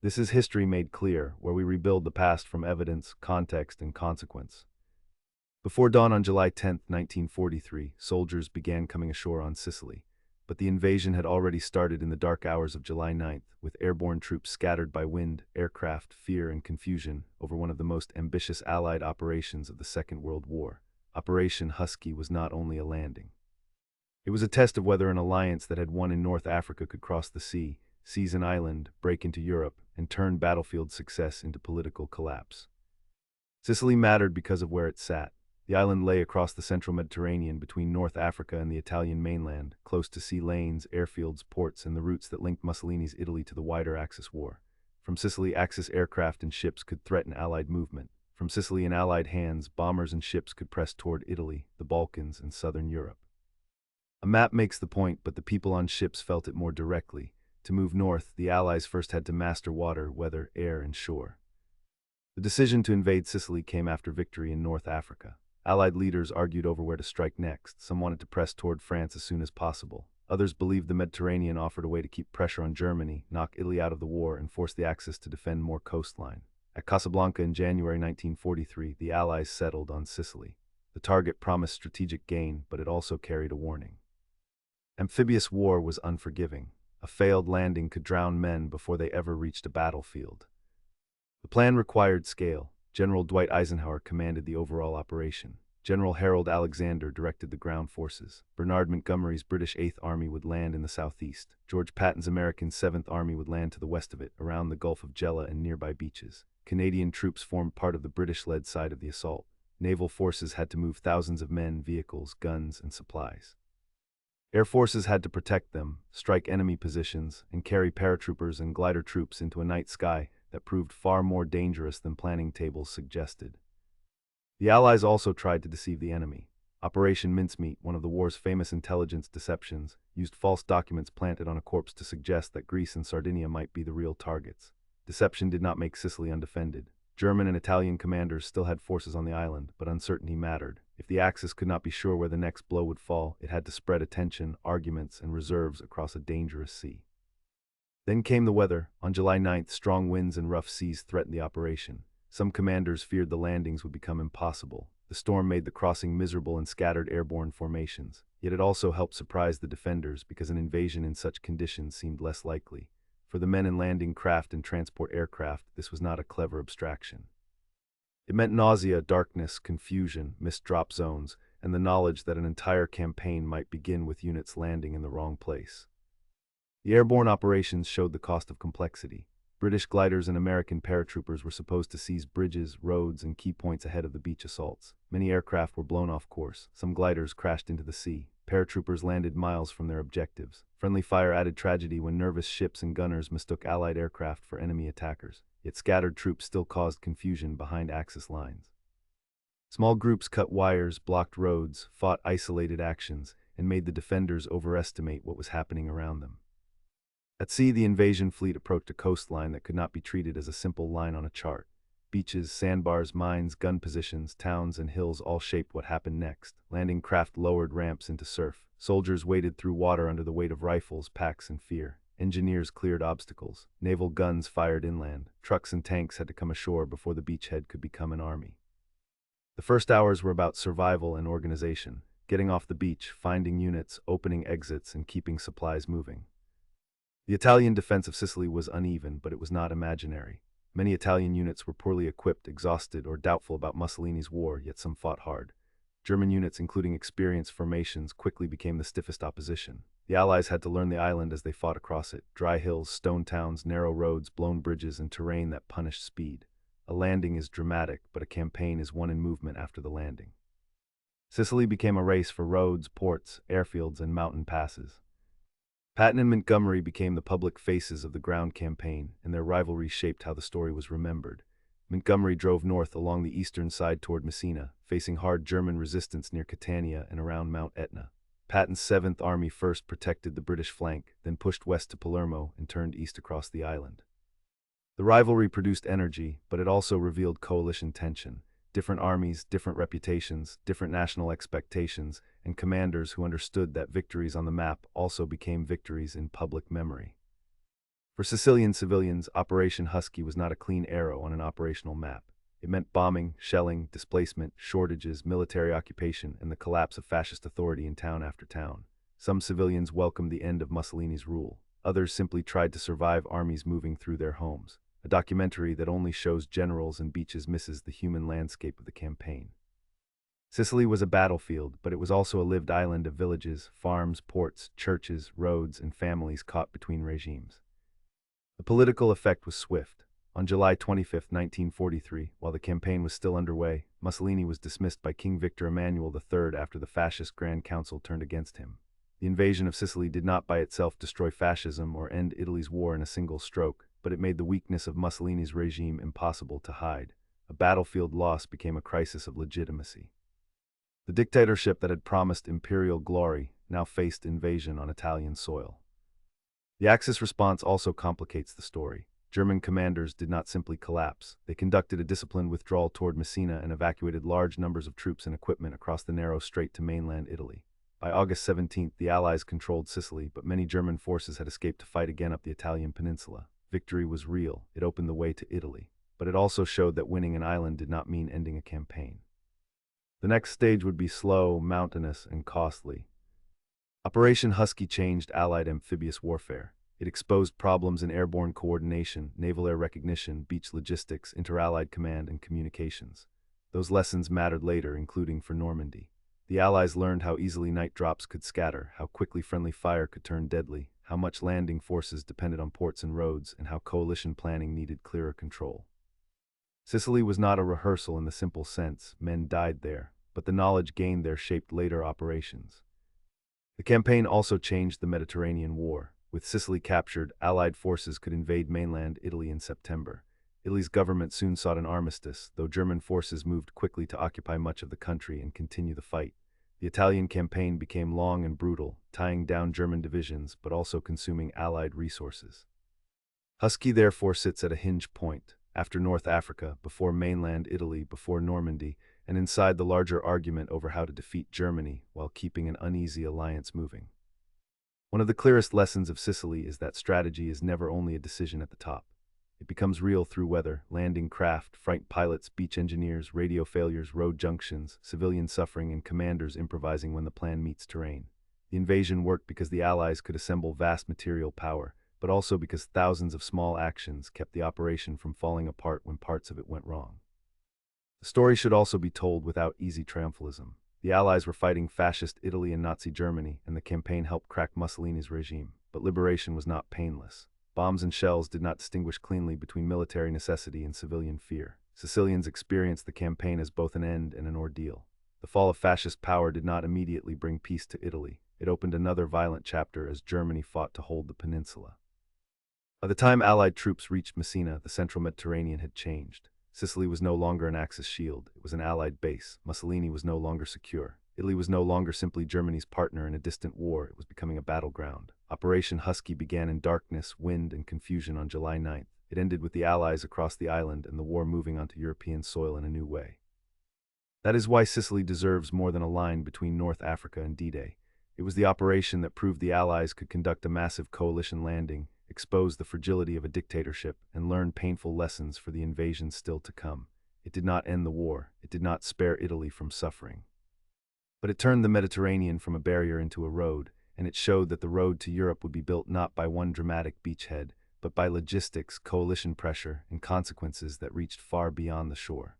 This is history made clear, where we rebuild the past from evidence, context, and consequence. Before dawn on July 10th, 1943, soldiers began coming ashore on Sicily. But the invasion had already started in the dark hours of July 9th, with airborne troops scattered by wind, aircraft, fear, and confusion over one of the most ambitious Allied operations of the Second World War. Operation Husky was not only a landing. It was a test of whether an alliance that had won in North Africa could cross the sea, seize an island, break into Europe, and turn battlefield success into political collapse. Sicily mattered because of where it sat. The island lay across the central Mediterranean between North Africa and the Italian mainland, close to sea lanes, airfields, ports, and the routes that linked Mussolini's Italy to the wider Axis war. From Sicily, Axis aircraft and ships could threaten Allied movement. From Sicily in Allied hands, bombers and ships could press toward Italy, the Balkans, and southern Europe. A map makes the point, but the people on ships felt it more directly. To move north, the Allies first had to master water, weather, air, and shore. The decision to invade Sicily came after victory in North Africa. Allied leaders argued over where to strike next. Some wanted to press toward France as soon as possible. Others believed the Mediterranean offered a way to keep pressure on Germany, knock Italy out of the war, and force the Axis to defend more coastline. At Casablanca in January 1943, the Allies settled on Sicily. The target promised strategic gain, but it also carried a warning. Amphibious war was unforgiving. A failed landing could drown men before they ever reached a battlefield. The plan required scale. General Dwight Eisenhower commanded the overall operation. General Harold Alexander directed the ground forces. Bernard Montgomery's British 8th Army would land in the southeast. George Patton's American 7th Army would land to the west of it, around the Gulf of Gela and nearby beaches. Canadian troops formed part of the British-led side of the assault. Naval forces had to move thousands of men, vehicles, guns, and supplies. Air forces had to protect them, strike enemy positions, and carry paratroopers and glider troops into a night sky that proved far more dangerous than planning tables suggested. The Allies also tried to deceive the enemy. Operation Mincemeat, one of the war's famous intelligence deceptions, used false documents planted on a corpse to suggest that Greece and Sardinia might be the real targets. Deception did not make Sicily undefended. German and Italian commanders still had forces on the island, but uncertainty mattered. If the Axis could not be sure where the next blow would fall, it had to spread attention, arguments, and reserves across a dangerous sea. Then came the weather. On July 9th, strong winds and rough seas threatened the operation. Some commanders feared the landings would become impossible. The storm made the crossing miserable and scattered airborne formations. Yet it also helped surprise the defenders because an invasion in such conditions seemed less likely. For the men in landing craft and transport aircraft, this was not a clever abstraction. It meant nausea, darkness, confusion, missed drop zones, and the knowledge that an entire campaign might begin with units landing in the wrong place. The airborne operations showed the cost of complexity. British gliders and American paratroopers were supposed to seize bridges, roads, and key points ahead of the beach assaults. Many aircraft were blown off course. Some gliders crashed into the sea. Paratroopers landed miles from their objectives. Friendly fire added tragedy when nervous ships and gunners mistook Allied aircraft for enemy attackers. Yet scattered troops still caused confusion behind Axis lines. Small groups cut wires, blocked roads, fought isolated actions, and made the defenders overestimate what was happening around them. At sea, the invasion fleet approached a coastline that could not be treated as a simple line on a chart. Beaches, sandbars, mines, gun positions, towns, and hills all shaped what happened next. Landing craft lowered ramps into surf. Soldiers waded through water under the weight of rifles, packs, and fear. Engineers cleared obstacles. Naval guns fired inland. Trucks and tanks had to come ashore before the beachhead could become an army. The first hours were about survival and organization. Getting off the beach, finding units, opening exits, and keeping supplies moving. The Italian defense of Sicily was uneven, but it was not imaginary. Many Italian units were poorly equipped, exhausted, or doubtful about Mussolini's war, yet some fought hard. German units, including experienced formations, quickly became the stiffest opposition. The Allies had to learn the island as they fought across it. Dry hills, stone towns, narrow roads, blown bridges, and terrain that punished speed. A landing is dramatic, but a campaign is won in movement after the landing. Sicily became a race for roads, ports, airfields, and mountain passes. Patton and Montgomery became the public faces of the ground campaign, and their rivalry shaped how the story was remembered. Montgomery drove north along the eastern side toward Messina, facing hard German resistance near Catania and around Mount Etna. Patton's 7th Army first protected the British flank, then pushed west to Palermo and turned east across the island. The rivalry produced energy, but it also revealed coalition tension. Different armies, different reputations, different national expectations, and commanders who understood that victories on the map also became victories in public memory. For Sicilian civilians, Operation Husky was not a clean arrow on an operational map. It meant bombing, shelling, displacement, shortages, military occupation, and the collapse of fascist authority in town after town. Some civilians welcomed the end of Mussolini's rule. Others simply tried to survive armies moving through their homes. A documentary that only shows generals and beaches misses the human landscape of the campaign. Sicily was a battlefield, but it was also a lived island of villages, farms, ports, churches, roads, and families caught between regimes. The political effect was swift. On July 25, 1943, while the campaign was still underway, Mussolini was dismissed by King Victor Emmanuel III after the fascist Grand Council turned against him. The invasion of Sicily did not by itself destroy fascism or end Italy's war in a single stroke, but it made the weakness of Mussolini's regime impossible to hide. A battlefield loss became a crisis of legitimacy. The dictatorship that had promised imperial glory now faced invasion on Italian soil. The Axis response also complicates the story. German commanders did not simply collapse. They conducted a disciplined withdrawal toward Messina and evacuated large numbers of troops and equipment across the narrow strait to mainland Italy. By August 17th, the Allies controlled Sicily, but many German forces had escaped to fight again up the Italian peninsula. Victory was real. It opened the way to Italy. But it also showed that winning an island did not mean ending a campaign. The next stage would be slow, mountainous, and costly. Operation Husky changed Allied amphibious warfare. It exposed problems in airborne coordination, naval air recognition, beach logistics, inter-Allied command, and communications. Those lessons mattered later, including for Normandy. The Allies learned how easily night drops could scatter, how quickly friendly fire could turn deadly, how much landing forces depended on ports and roads, and how coalition planning needed clearer control. Sicily was not a rehearsal in the simple sense. Men died there, but the knowledge gained there shaped later operations. The campaign also changed the Mediterranean War. With Sicily captured, Allied forces could invade mainland Italy in September. Italy's government soon sought an armistice, though German forces moved quickly to occupy much of the country and continue the fight. The Italian campaign became long and brutal, tying down German divisions but also consuming Allied resources. Husky therefore sits at a hinge point, after North Africa, before mainland Italy, before Normandy, and inside the larger argument over how to defeat Germany while keeping an uneasy alliance moving. One of the clearest lessons of Sicily is that strategy is never only a decision at the top. It becomes real through weather, landing craft, fright pilots, beach engineers, radio failures, road junctions, civilian suffering, and commanders improvising when the plan meets terrain. The invasion worked because the Allies could assemble vast material power, but also because thousands of small actions kept the operation from falling apart when parts of it went wrong. The story should also be told without easy triumphalism. The Allies were fighting fascist Italy and Nazi Germany, and the campaign helped crack Mussolini's regime. But liberation was not painless. Bombs and shells did not distinguish cleanly between military necessity and civilian fear. Sicilians experienced the campaign as both an end and an ordeal. The fall of fascist power did not immediately bring peace to Italy. It opened another violent chapter as Germany fought to hold the peninsula. By the time Allied troops reached Messina, the central Mediterranean had changed. Sicily was no longer an Axis shield, it was an Allied base. Mussolini was no longer secure. Italy was no longer simply Germany's partner in a distant war, it was becoming a battleground. Operation Husky began in darkness, wind, and confusion on July 9th. It ended with the Allies across the island and the war moving onto European soil in a new way. That is why Sicily deserves more than a line between North Africa and D-Day. It was the operation that proved the Allies could conduct a massive coalition landing, expose the fragility of a dictatorship, and learn painful lessons for the invasions still to come. It did not end the war. It did not spare Italy from suffering. But it turned the Mediterranean from a barrier into a road, and it showed that the road to Europe would be built not by one dramatic beachhead, but by logistics, coalition pressure, and consequences that reached far beyond the shore.